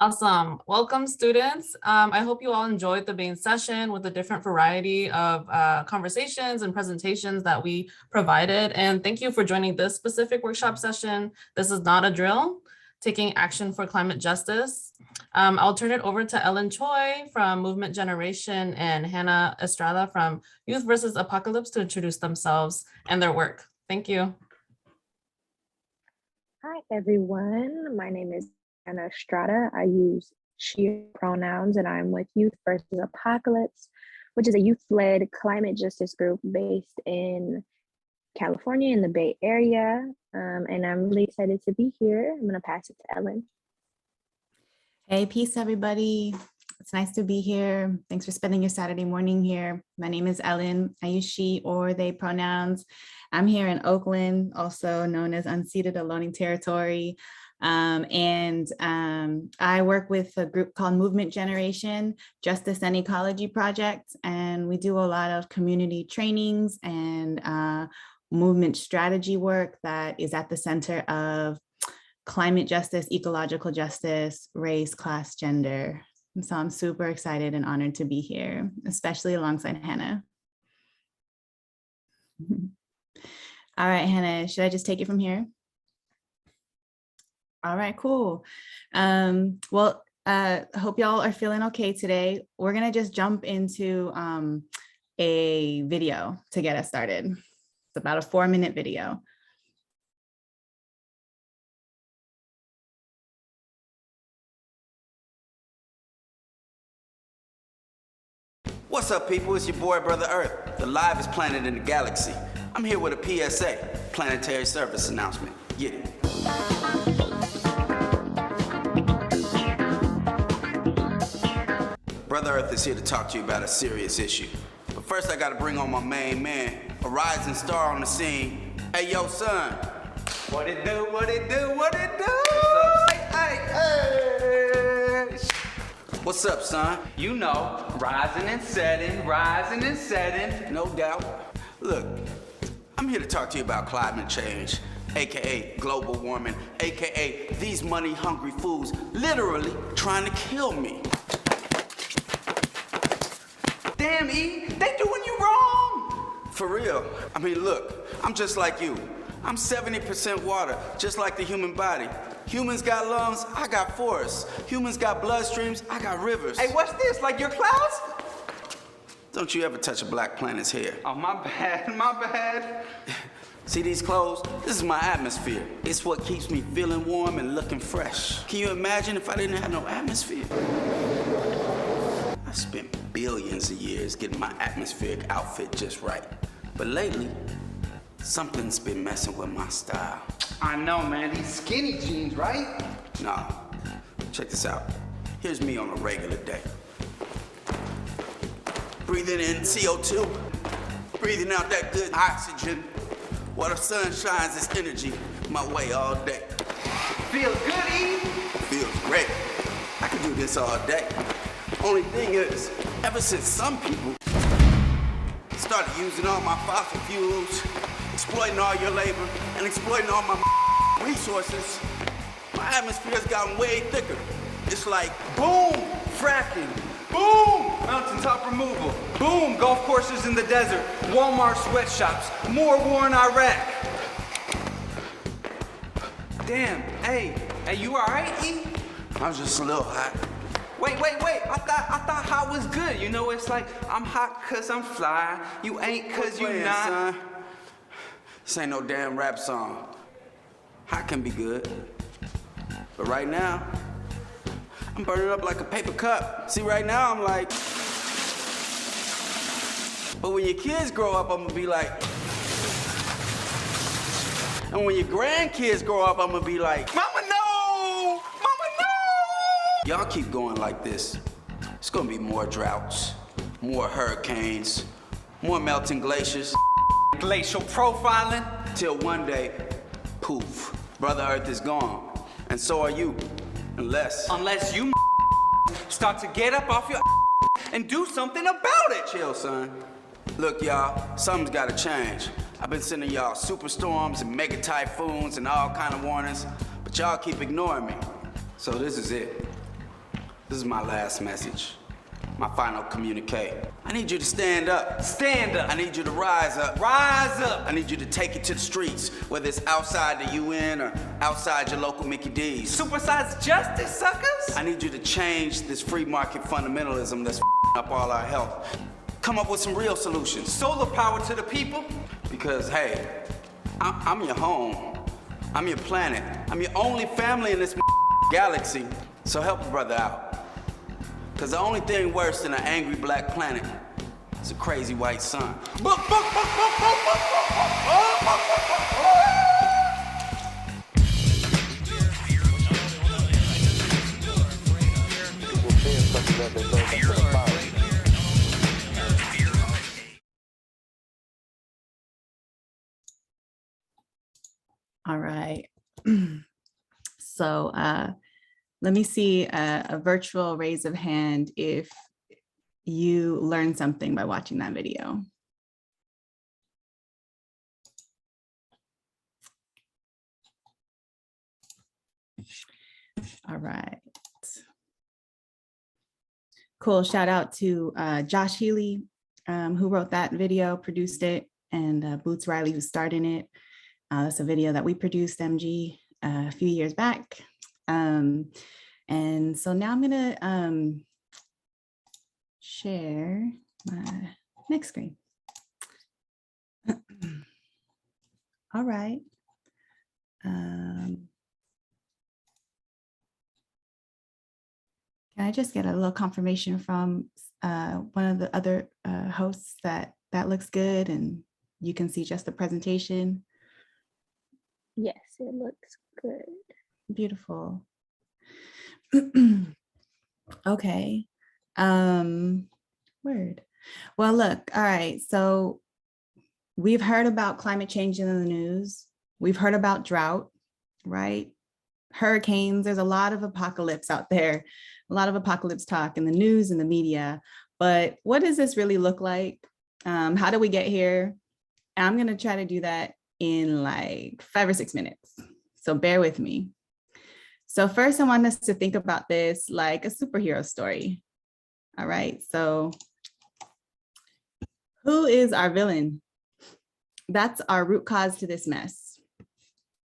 Awesome. Welcome, students. I hope you all enjoyed the main session with the different variety of conversations and presentations that we provided. And thank you for joining this specific workshop session. This is not a drill, taking action for climate justice. I'll turn it over to Ellen Choy from Movement Generation and Hannah Estrada from Youth versus Apocalypse to introduce themselves and their work. Thank you. Hi, everyone. My name is Hannah Estrada. I use she pronouns, and I'm with Youth versus Apocalypse, which is a youth-led climate justice group based in California in the Bay Area. And I'm really excited to be here. I'm going to pass it to Ellen. Hey, peace, everybody. It's nice to be here. Thanks for spending your Saturday morning here. My name is Ellen. I use she or they pronouns. I'm here in Oakland, also known as unceded Ohlone territory. I work with a group called Movement Generation, Justice and Ecology Project, and we do a lot of community trainings and movement strategy work that is at the center of climate justice, ecological justice, race, class, gender. And so I'm super excited and honored to be here, especially alongside Hannah. All right, Hannah, should I just take it from here? All right, cool. Well, I hope y'all are feeling okay today. We're gonna just jump into a video to get us started. It's about a 4-minute video. What's up, people? It's your boy, Brother Earth, the livest planet in the galaxy. I'm here with a PSA, Planetary Service Announcement. Get it. Brother Earth is here to talk to you about a serious issue. But first, I gotta bring on my main man, a rising star on the scene. Hey, yo, son. What it do, what it do, what it do? Hey, hey. What's up, son? You know, rising and setting, rising and setting. No doubt. Look, I'm here to talk to you about climate change, AKA global warming, AKA these money-hungry fools literally trying to kill me. Damn, E, they doing you wrong. For real. I mean, look, I'm just like you. I'm 70% water, just like the human body. Humans got lungs, I got forests. Humans got bloodstreams, I got rivers. Hey, what's this, like your clouds? Don't you ever touch a black planet's hair. Oh, my bad, my bad. See these clothes? This is my atmosphere. It's what keeps me feeling warm and looking fresh. Can you imagine if I didn't have no atmosphere? I spent billions of years getting my atmospheric outfit just right. But lately, something's been messing with my style. I know, man, these skinny jeans, right? Nah, check this out. Here's me on a regular day. Breathing in CO2, breathing out that good oxygen, while the sun shines its energy my way all day. Feels good, E? Feels great. I could do this all day. Only thing is, ever since some people started using all my fossil fuels, exploiting all your labor, and exploiting all my resources, my atmosphere's gotten way thicker. It's like, Boom, fracking. Boom, mountaintop removal. Boom, golf courses in the desert. Walmart sweatshops. More war in Iraq. Damn, hey, you all right, E? I'm just a little hot. Wait, I thought hot was good. You know, it's like, I'm hot cause I'm fly. You ain't cause you Playing, not. son. This ain't no damn rap song. Hot can be good. But right now, I'm burning up like a paper cup. See, right now, I'm like... But when your kids grow up, I'm gonna be like... And when your grandkids grow up, I'm gonna be like... Mama, no! Mama, no! Y'all keep going like this. It's gonna be more droughts, more hurricanes, more melting glaciers. Glacial profiling. Till one day, poof, Brother Earth is gone. And so are you. Unless you start to get up off your and do something about it. Chill, son. Look, y'all, something's gotta change. I've been sending y'all superstorms and mega typhoons and all kind of warnings, but y'all keep ignoring me. So this is it. This is my last message. My final communique. I need you to stand up. Stand up. I need you to rise up. Rise up. I need you to take it to the streets, whether it's outside the UN or outside your local Mickey D's. Supersize justice, suckers. I need you to change this free market fundamentalism that's up all our health. Come up with some real solutions. Solar power to the people. Because, hey, I'm your home. I'm your planet. I'm your only family in this galaxy. So help a brother out. Because the only thing worse than an angry black planet is a crazy white sun. All right. So let me see a virtual raise of hand if you learned something by watching that video. All right. Cool. Shout out to Josh Healy, who wrote that video, produced it, and Boots Riley, who starred in it. That's a video that we produced, MG, a few years back. And so now I'm gonna share my next screen. All right. Can I just get a little confirmation from one of the other hosts that that looks good and you can see just the presentation? Yes, it looks good. Beautiful. Okay. Word. Well, look, all right. So we've heard about climate change in the news. We've heard about drought, right? Hurricanes. There's a lot of apocalypse out there, a lot of apocalypse talk in the news and the media. But what does this really look like? How do we get here? I'm going to try to do that in like 5 or 6 minutes. So bear with me. So first, I want us to think about this like a superhero story. All right. So who is our villain? That's our root cause to this mess.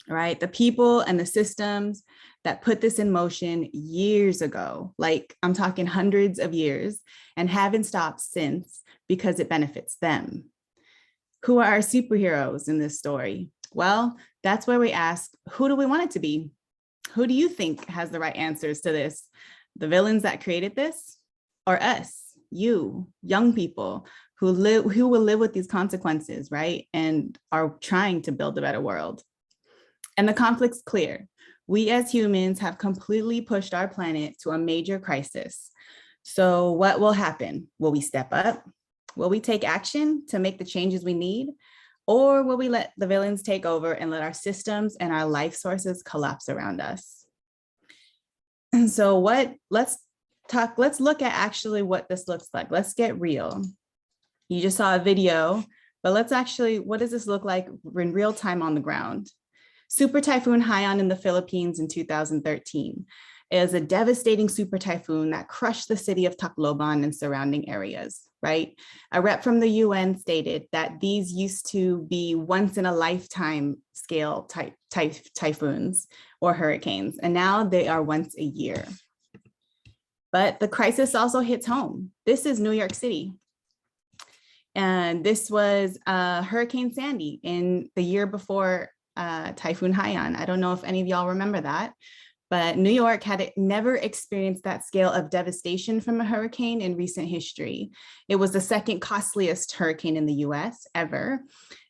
All right. The people and the systems that put this in motion years ago, like I'm talking hundreds of years, and haven't stopped since because it benefits them. Who are our superheroes in this story? Well, that's where we ask, who do we want it to be? Who do you think has the right answers to this? The villains that created this, or us, you, young people who will live with these consequences, right? And are trying to build a better world. And the conflict's clear. We as humans have completely pushed our planet to a major crisis. So what will happen? Will we step up? Will we take action to make the changes we need? Or will we let the villains take over and let our systems and our life sources collapse around us? And so let's look at actually what this looks like. Let's get real. You just saw a video, but what does this look like in real time on the ground? Super Typhoon Haiyan in the Philippines in 2013 is a devastating super typhoon that crushed the city of Tacloban and surrounding areas, right? A rep from the UN stated that these used to be once in a lifetime scale typhoons or hurricanes, and now they are once a year. But the crisis also hits home. This is New York City. And this was Hurricane Sandy in the year before Typhoon Haiyan. I don't know if any of y'all remember that, but New York had never experienced that scale of devastation from a hurricane in recent history. It was the second costliest hurricane in the US ever.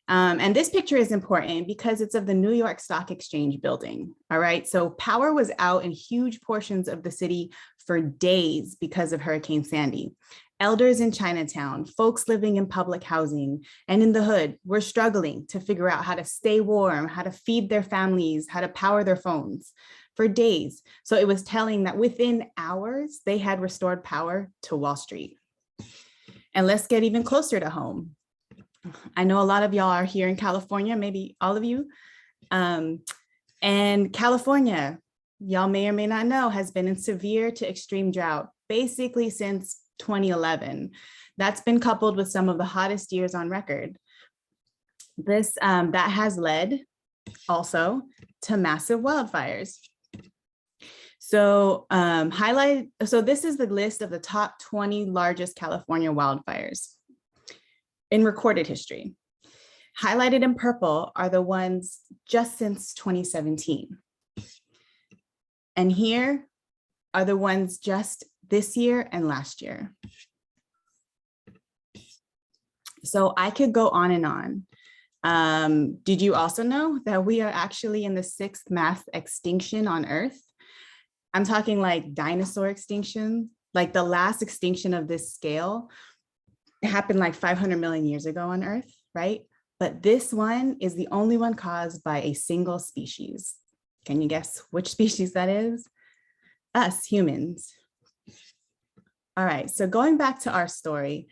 And this picture is important because it's of the New York Stock Exchange building. All right, so power was out in huge portions of the city for days because of Hurricane Sandy. Elders in Chinatown, folks living in public housing and in the hood were struggling to figure out how to stay warm, how to feed their families, how to power their phones for days. So it was telling that within hours, they had restored power to Wall Street. And let's get even closer to home. I know a lot of y'all are here in California, maybe all of you. And California, y'all may or may not know, has been in severe to extreme drought, basically since 2011. That's been coupled with some of the hottest years on record. That has led also to massive wildfires. So this is the list of the top 20 largest California wildfires in recorded history. Highlighted in purple are the ones just since 2017. And here are the ones just this year and last year. So I could go on and on. Did you also know that we are actually in the 6th mass extinction on Earth? I'm talking like dinosaur extinction, like the last extinction of this scale happened like 500 million years ago on Earth, right? But this one is the only one caused by a single species. Can you guess which species that is? Us, humans. All right, so going back to our story,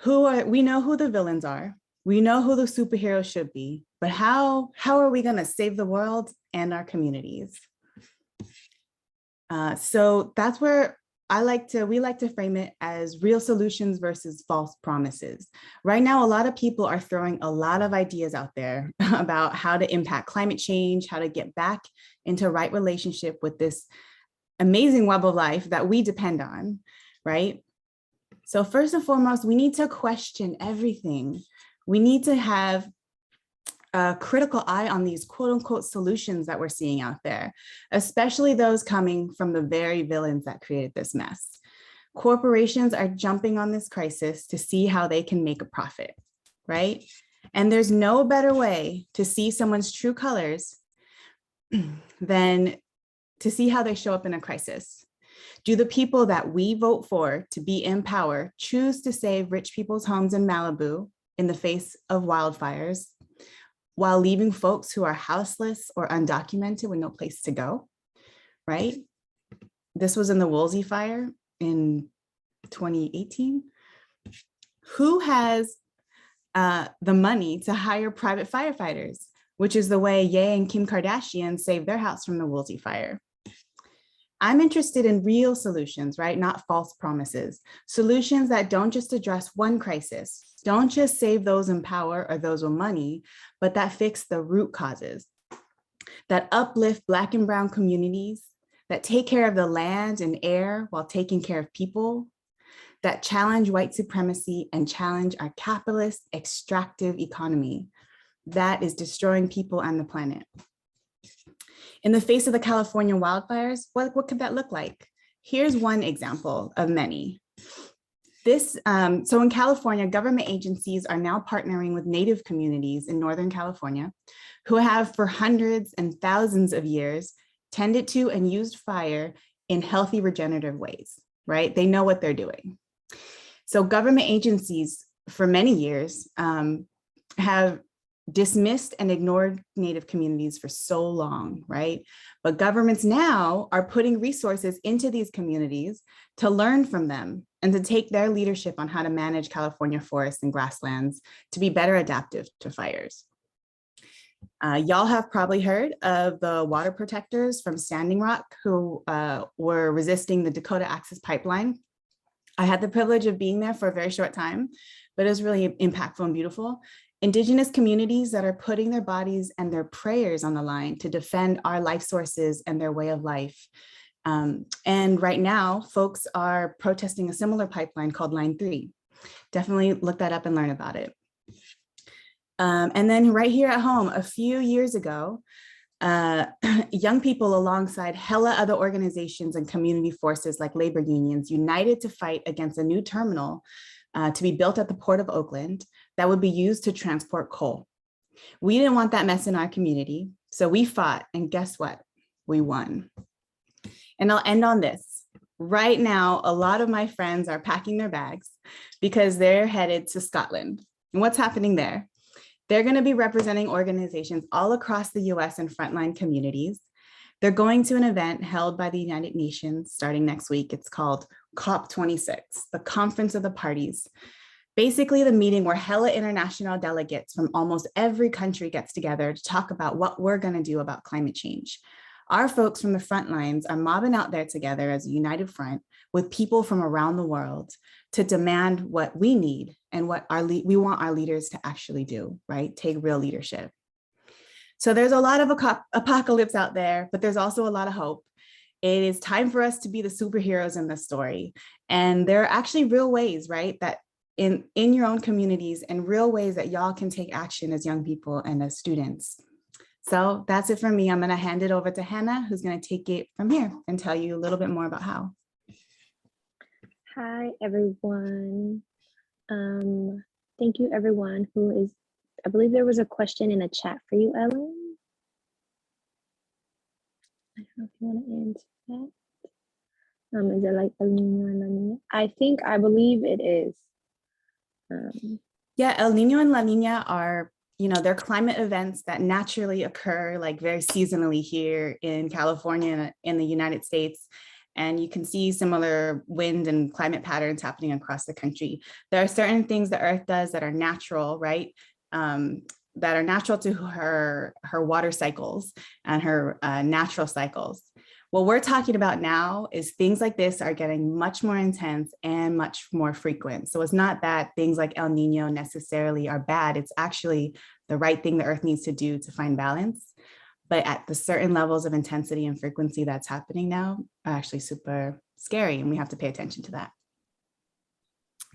we know who the villains are. We know who the superheroes should be, but how are we gonna save the world and our communities? So that's where we like to frame it as real solutions versus false promises. Right now, a lot of people are throwing a lot of ideas out there about how to impact climate change, how to get back into right relationship with this amazing web of life that we depend on, right? So first and foremost, we need to question everything. We need to have a critical eye on these quote unquote solutions that we're seeing out there, especially those coming from the very villains that created this mess. Corporations are jumping on this crisis to see how they can make a profit, right? And there's no better way to see someone's true colors than to see how they show up in a crisis. Do the people that we vote for to be in power choose to save rich people's homes in Malibu in the face of wildfires, while leaving folks who are houseless or undocumented with no place to go, right? This was in the Woolsey fire in 2018. Who has the money to hire private firefighters, which is the way Ye and Kim Kardashian saved their house from the Woolsey fire? I'm interested in real solutions, right? Not false promises. Solutions that don't just address one crisis, don't just save those in power or those with money, but that fix the root causes, that uplift Black and Brown communities, that take care of the land and air while taking care of people, that challenge white supremacy and challenge our capitalist extractive economy that is destroying people and the planet. In the face of the California wildfires, what could that look like? Here's one example of many. So in California, government agencies are now partnering with Native communities in Northern California who have for hundreds and thousands of years tended to and used fire in healthy regenerative ways, right? They know what they're doing. So government agencies for many years have dismissed and ignored Native communities for so long, right? But governments now are putting resources into these communities to learn from them and to take their leadership on how to manage California forests and grasslands to be better adaptive to fires. Y'all have probably heard of the water protectors from Standing Rock who were resisting the Dakota Access Pipeline. I had the privilege of being there for a very short time, but it was really impactful and beautiful. Indigenous communities that are putting their bodies and their prayers on the line to defend our life sources and their way of life. And right now, folks are protesting a similar pipeline called Line 3. Definitely look that up and learn about it. And then right here at home, a few years ago, young people alongside hella other organizations and community forces like labor unions united to fight against a new terminal to be built at the Port of Oakland that would be used to transport coal. We didn't want that mess in our community, so we fought, and guess what? We won. And I'll end on this. Right now, a lot of my friends are packing their bags because they're headed to Scotland. And what's happening there? They're going to be representing organizations all across the US and frontline communities. They're going to an event held by the United Nations starting next week. It's called COP26, the Conference of the Parties. Basically the meeting where hella international delegates from almost every country gets together to talk about what we're going to do about climate change. Our folks from the front lines are mobbing out there together as a united front with people from around the world to demand what we need and what we want our leaders to actually do, right? Take real leadership. So there's a lot of apocalypse out there, but there's also a lot of hope. It is time for us to be the superheroes in this story. And there are actually real ways, right, that in your own communities and real ways that y'all can take action as young people and as students. So that's it for me. I'm going to hand it over to Hannah, who's going to take it from here and tell you a little bit more about how. Hi, everyone. Thank you, everyone who is, I believe there was a question in a chat for you, Ellen. I don't know if you want to answer that. Is it like El Nino and La Nina? I believe it is. Yeah, El Nino and La Nina are, they're climate events that naturally occur like very seasonally here in California and in the United States. And you can see similar wind and climate patterns happening across the country. There are certain things the Earth does that are natural, right? That are natural to her water cycles and her natural cycles. What we're talking about now is things like this are getting much more intense and much more frequent. So it's not that things like El Nino necessarily are bad. It's actually the right thing the Earth needs to do to find balance. But at the certain levels of intensity and frequency that's happening now are actually super scary, and we have to pay attention to that.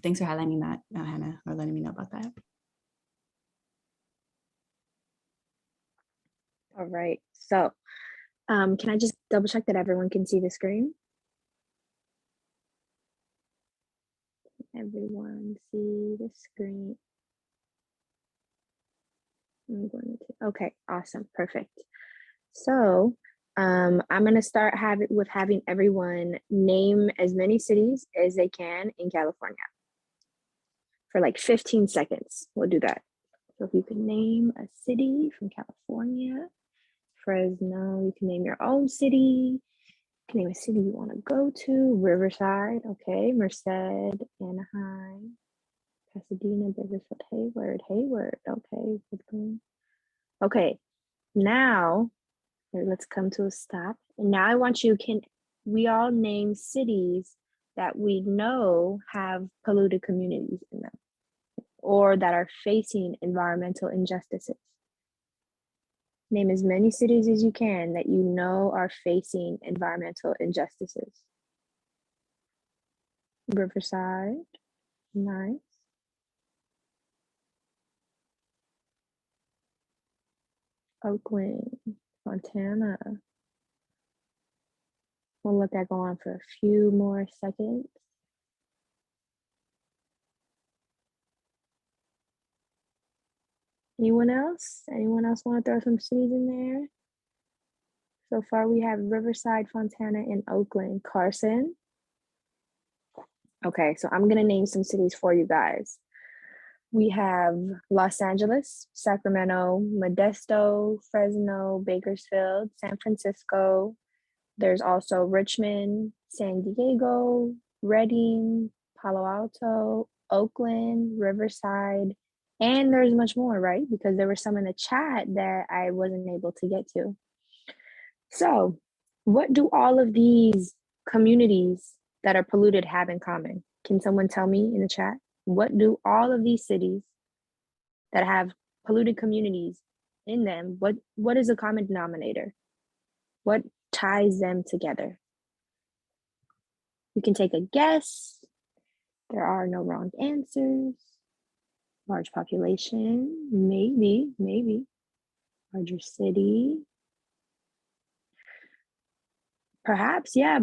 Thanks for highlighting that, Hannah, or letting me know about that. All right, so can I just double check that everyone can see the screen? Everyone see the screen? Okay, awesome, perfect. So I'm gonna start with having everyone name as many cities as they can in California for like 15 seconds. We'll do that. So if you can name a city from California, Fresno, you can name your own city. You can name a city you want to go to. Riverside, okay. Merced, Anaheim, Pasadena, Bakersfield, Hayward, okay. Okay, now let's come to a stop. And now I want we all name cities that we know have polluted communities in them or that are facing environmental injustices. Name as many cities as you can that you know are facing environmental injustices. Riverside, nice. Oakland, Montana. We'll let that go on for a few more seconds. Anyone else? Anyone else want to throw some cities in there? So far we have Riverside, Fontana, and Oakland. Carson. Okay, so I'm gonna name some cities for you guys. We have Los Angeles, Sacramento, Modesto, Fresno, Bakersfield, San Francisco. There's also Richmond, San Diego, Redding, Palo Alto, Oakland, Riverside, and there's much more, right? Because there were some in the chat that I wasn't able to get to. So what do all of these communities that are polluted have in common? Can someone tell me in the chat? What do all of these cities that have polluted communities in them, what is the common denominator? What ties them together? You can take a guess. There are no wrong answers. Large population, maybe. Larger city. Perhaps, yeah.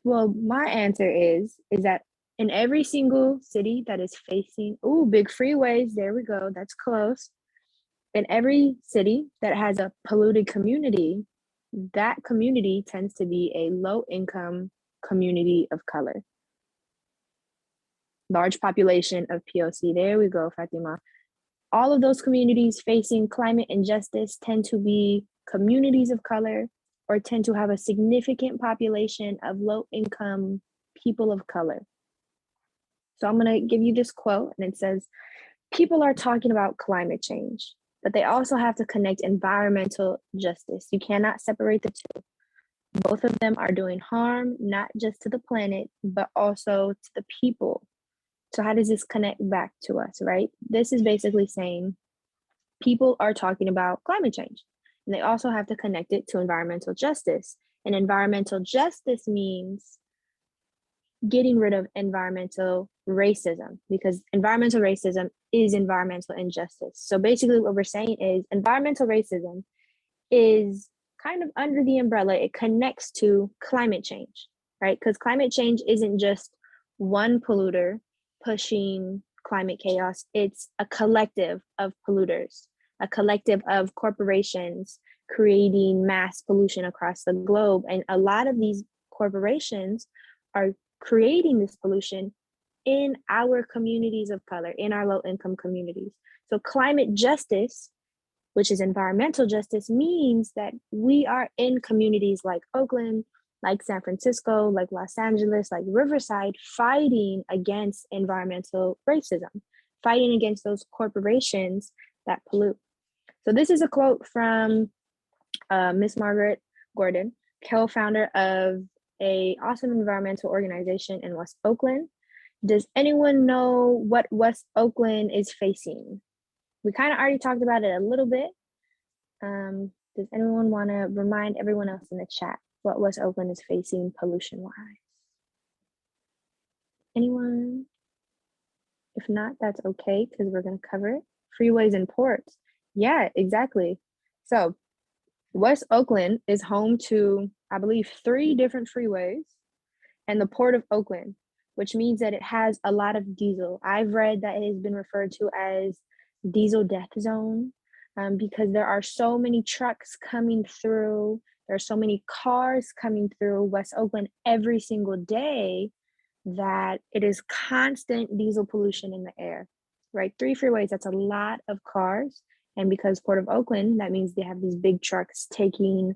Well, my answer is that in every single city that is facing, big freeways, there we go, that's close. In every city that has a polluted community, that community tends to be a low-income community of color. Large population of POC, there we go, Fatima. All of those communities facing climate injustice tend to be communities of color or tend to have a significant population of low-income people of color. So I'm gonna give you this quote, and it says, people are talking about climate change, but they also have to connect environmental justice. You cannot separate the two. Both of them are doing harm, not just to the planet, but also to the people. So how does this connect back to us, right? This is basically saying people are talking about climate change, and they also have to connect it to environmental justice. And environmental justice means getting rid of environmental racism, because environmental racism is environmental injustice. So basically what we're saying is environmental racism is kind of under the umbrella, it connects to climate change, right? Because climate change isn't just one polluter pushing climate chaos, it's a collective of polluters, a collective of corporations creating mass pollution across the globe. And a lot of these corporations are creating this pollution in our communities of color, in our low income communities. So climate justice, which is environmental justice, means that we are in communities like Oakland, like San Francisco, like Los Angeles, like Riverside, fighting against environmental racism, fighting against those corporations that pollute. So this is a quote from Miss Margaret Gordon, co-founder of a awesome environmental organization in West Oakland. Does anyone know what West Oakland is facing? We kind of already talked about it a little bit. Does anyone want to remind everyone else in the chat what West Oakland is facing pollution-wise? Anyone? If not, that's okay, because we're going to cover it. Freeways and ports. Yeah, exactly. So West Oakland is home to, I believe, 3 different freeways and the Port of Oakland, which means that it has a lot of diesel. I've read that it has been referred to as diesel death zone, because there are so many trucks coming through, there are so many cars coming through West Oakland every single day that it is constant diesel pollution in the air, right? 3 freeways, that's a lot of cars. And because Port of Oakland, that means they have these big trucks taking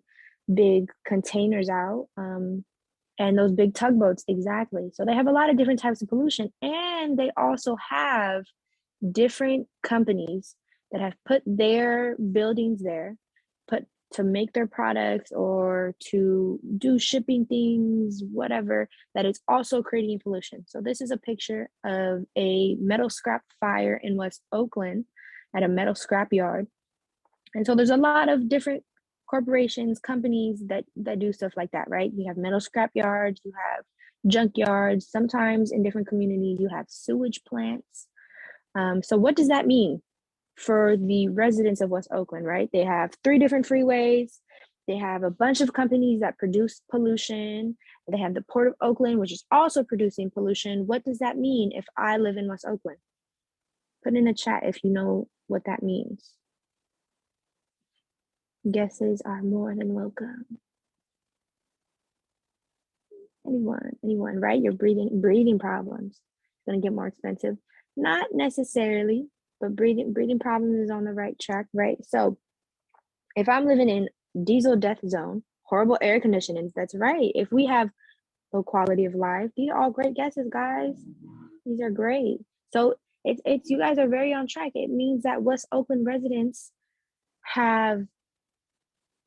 big containers out, and those big tugboats, exactly. So they have a lot of different types of pollution, and they also have different companies that have put their buildings there, put to make their products or to do shipping things, whatever, that is also creating pollution. So this is a picture of a metal scrap fire in West Oakland at a metal scrap yard. And so there's a lot of different corporations, companies that do stuff like that, right? You have metal scrap yards, you have junk yards. Sometimes in different communities, you have sewage plants. So what does that mean for the residents of West Oakland, right? They have 3 different freeways. They have a bunch of companies that produce pollution. They have the Port of Oakland, which is also producing pollution. What does that mean if I live in West Oakland? Put in the chat if you know what that means. Guesses are more than welcome. Anyone, right? Your breathing problems. It's gonna get more expensive. Not necessarily, but breathing problems is on the right track, right? So if I'm living in diesel death zone, horrible air conditionings, that's right. If we have low quality of life, these are all great guesses, guys. These are great. So it's you guys are very on track. It means that West Oakland residents have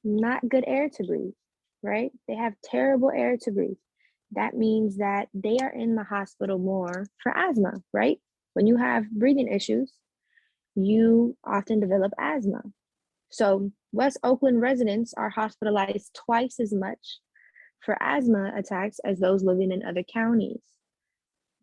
not good air to breathe, right? They have terrible air to breathe. That means that they are in the hospital more for asthma, right? When you have breathing issues, you often develop asthma. So West Oakland residents are hospitalized twice as much for asthma attacks as those living in other counties.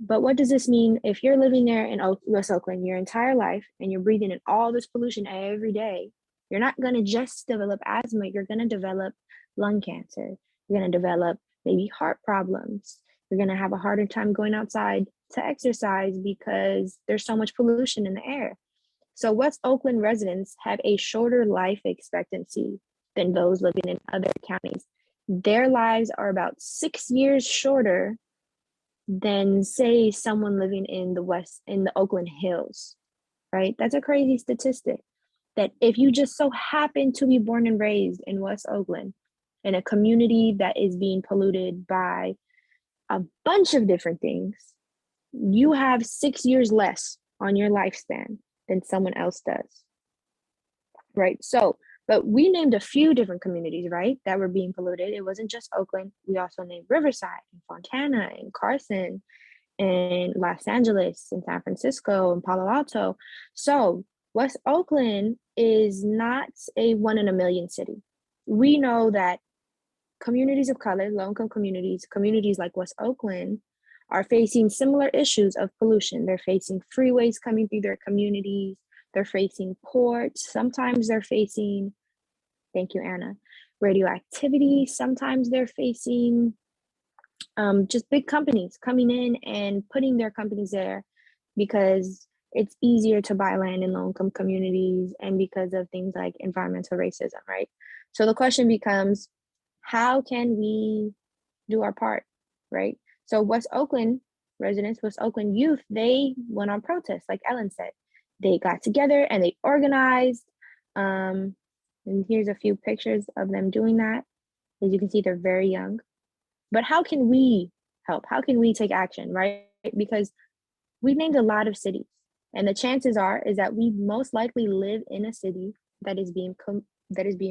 But what does this mean if you're living there in West Oakland your entire life and you're breathing in all this pollution every day? You're not going to just develop asthma, you're going to develop lung cancer. You're going to develop maybe heart problems. You're going to have a harder time going outside to exercise because there's so much pollution in the air. So West Oakland residents have a shorter life expectancy than those living in other counties. Their lives are about 6 years shorter than, say, someone living in the Oakland Hills, right? That's a crazy statistic. That if you just so happen to be born and raised in West Oakland, in a community that is being polluted by a bunch of different things, you have 6 years less on your lifespan than someone else does, right? So But we named a few different communities, right, that were being polluted. It wasn't just Oakland. We also named Riverside and Fontana and Carson and Los Angeles and San Francisco and Palo Alto. So West Oakland is not a 1 in a million city. We know that communities of color, low-income communities, communities like West Oakland are facing similar issues of pollution. They're facing freeways coming through their communities. They're facing ports. Sometimes they're facing, thank you, Anna, radioactivity. Sometimes they're facing just big companies coming in and putting their companies there because it's easier to buy land in low-income communities and because of things like environmental racism, right? So the question becomes, how can we do our part, right? So West Oakland residents, West Oakland youth, they went on protest, like Ellen said. They got together and they organized. And here's a few pictures of them doing that. As you can see, they're very young. But how can we help? How can we take action, right? Because we named a lot of cities, and the chances is that we most likely live in a city that is being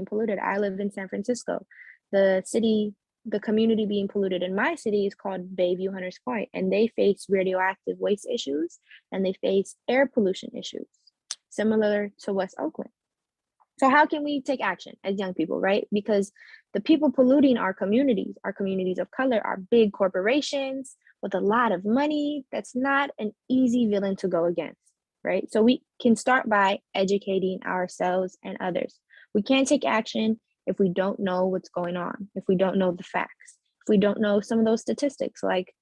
polluted. I live in San Francisco. The community being polluted in my city is called Bayview Hunters Point, and they face radioactive waste issues and they face air pollution issues, similar to West Oakland. So how can we take action as young people, right? Because the people polluting our communities of color, are big corporations with a lot of money. That's not an easy villain to go against, right? So we can start by educating ourselves and others. We can't take action if we don't know what's going on, if we don't know the facts, if we don't know some of those statistics, like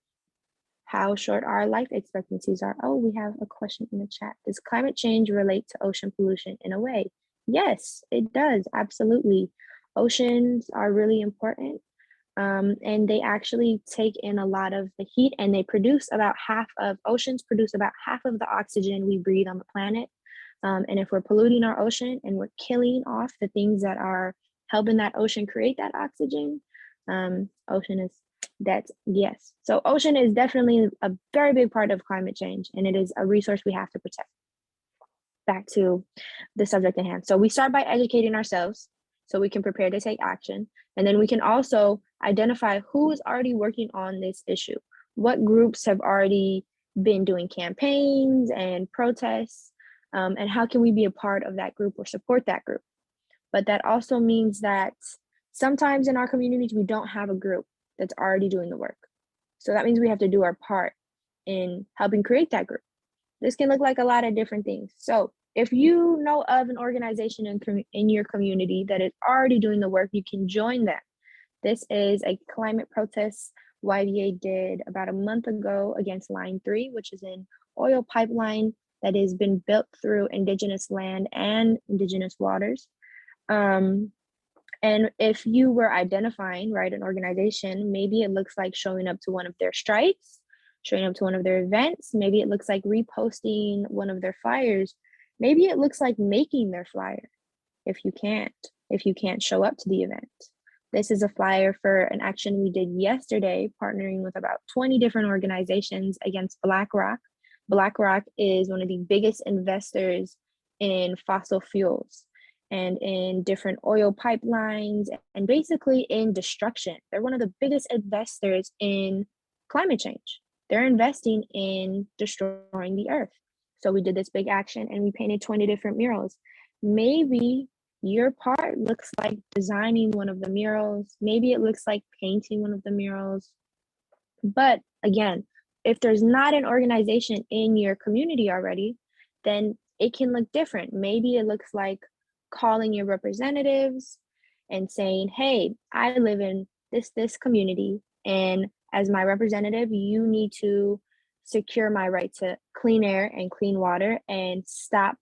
how short our life expectancies are. Oh, we have a question in the chat. Does climate change relate to ocean pollution in a way? Yes, it does, absolutely. Oceans are really important, and they actually take in a lot of the heat, and they produce oceans produce about half of the oxygen we breathe on the planet. And if we're polluting our ocean and we're killing off the things that are helping that ocean create that oxygen, yes. So ocean is definitely a very big part of climate change, and it is a resource we have to protect. Back to the subject at hand. So we start by educating ourselves so we can prepare to take action. And then we can also identify who is already working on this issue. What groups have already been doing campaigns and protests, and how can we be a part of that group or support that group? But that also means that sometimes in our communities, we don't have a group that's already doing the work. So that means we have to do our part in helping create that group. This can look like a lot of different things. So if you know of an organization in your community that is already doing the work, you can join them. This is a climate protest YVA did about a month ago against Line 3, which is an oil pipeline that has been built through indigenous land and indigenous waters. And if you were identifying, right, an organization, maybe it looks like showing up to one of their strikes, showing up to one of their events. Maybe it looks like reposting one of their flyers. Maybe it looks like making their flyer if you can't show up to the event. This is a flyer for an action we did yesterday, partnering with about 20 different organizations against BlackRock. BlackRock is one of the biggest investors in fossil fuels and in different oil pipelines and basically in destruction. They're one of the biggest investors in climate change. They're investing in destroying the earth. So we did this big action and we painted 20 different murals. Maybe your part looks like designing one of the murals. Maybe it looks like painting one of the murals. But again, if there's not an organization in your community already, then it can look different. Maybe it looks like calling your representatives and saying, hey, I live in this community, and as my representative, you need to secure my right to clean air and clean water and stop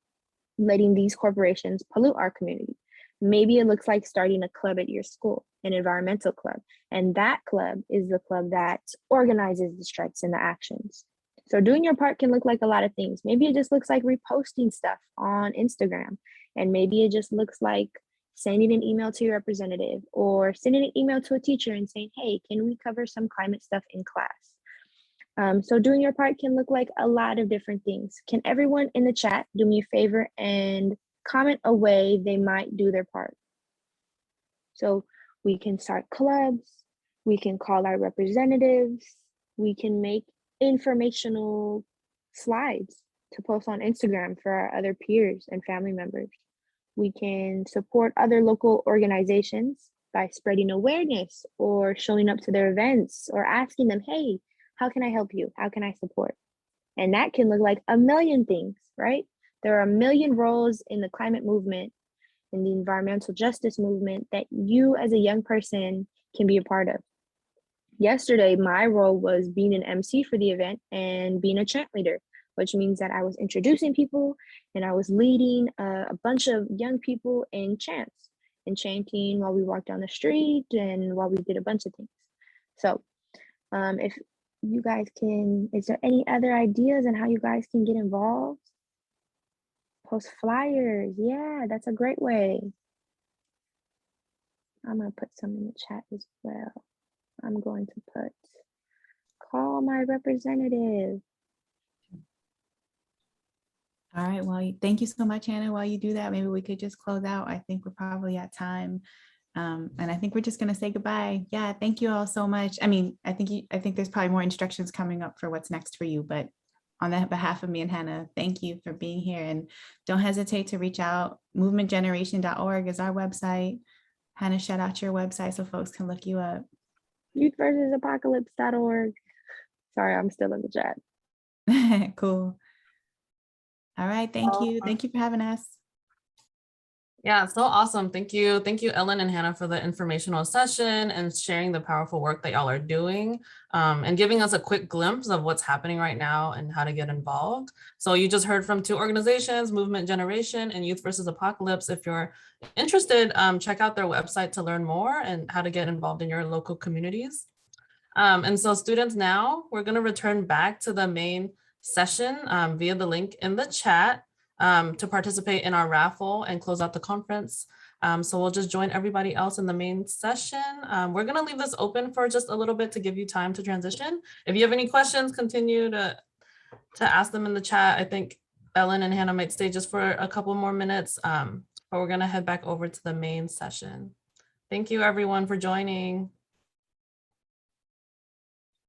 letting these corporations pollute our community. Maybe it looks like starting a club at your school, an environmental club, and that club is the club that organizes the strikes and the actions. So doing your part can look like a lot of things. Maybe it just looks like reposting stuff on Instagram, and maybe it just looks like sending an email to your representative or sending an email to a teacher and saying, hey, can we cover some climate stuff in class? So doing your part can look like a lot of different things. Can everyone in the chat do me a favor and comment a way they might do their part? So we can start clubs, we can call our representatives, we can make informational slides to post on Instagram for our other peers and family members. We can support other local organizations by spreading awareness or showing up to their events or asking them, hey, how can I help you? How can I support? And that can look like a million things, right? There are a million roles in the climate movement, in the environmental justice movement that you as a young person can be a part of. Yesterday, my role was being an MC for the event and being a chant leader, which means that I was introducing people and I was leading a bunch of young people in chants and chanting while we walked down the street and while we did a bunch of things. So if you guys can, is there any other ideas on how you guys can get involved? Post flyers. Yeah, that's a great way. I'm going to put some in the chat as well. I'm going to put, call my representative. All right, well, thank you so much, Hannah. While you do that, maybe we could just close out. I think we're probably at time. And I think we're just going to say goodbye. Yeah, thank you all so much. I mean, I think there's probably more instructions coming up for what's next for you, but on the behalf of me and Hannah, thank you for being here, and don't hesitate to reach out. Movementgeneration.org is our website. Hannah, shout out your website so folks can look you up. youthversusapocalypse.org. Sorry, I'm still in the chat. Cool. All right, thank you. Thank you for having us. Yeah, so awesome. Thank you. Thank you, Ellen and Hannah, for the informational session and sharing the powerful work that y'all are doing and giving us a quick glimpse of what's happening right now and how to get involved. So you just heard from two organizations, Movement Generation and Youth versus Apocalypse. If you're interested, check out their website to learn more and how to get involved in your local communities. And so students, now we're going to return back to the main session via the link in the chat to participate in our raffle and close out the conference. So we'll just join everybody else in the main session. We're going to leave this open for just a little bit to give you time to transition. If you have any questions, continue to ask them in the chat. I think Ellen and Hannah might stay just for a couple more minutes, but we're going to head back over to the main session. Thank you, everyone, for joining.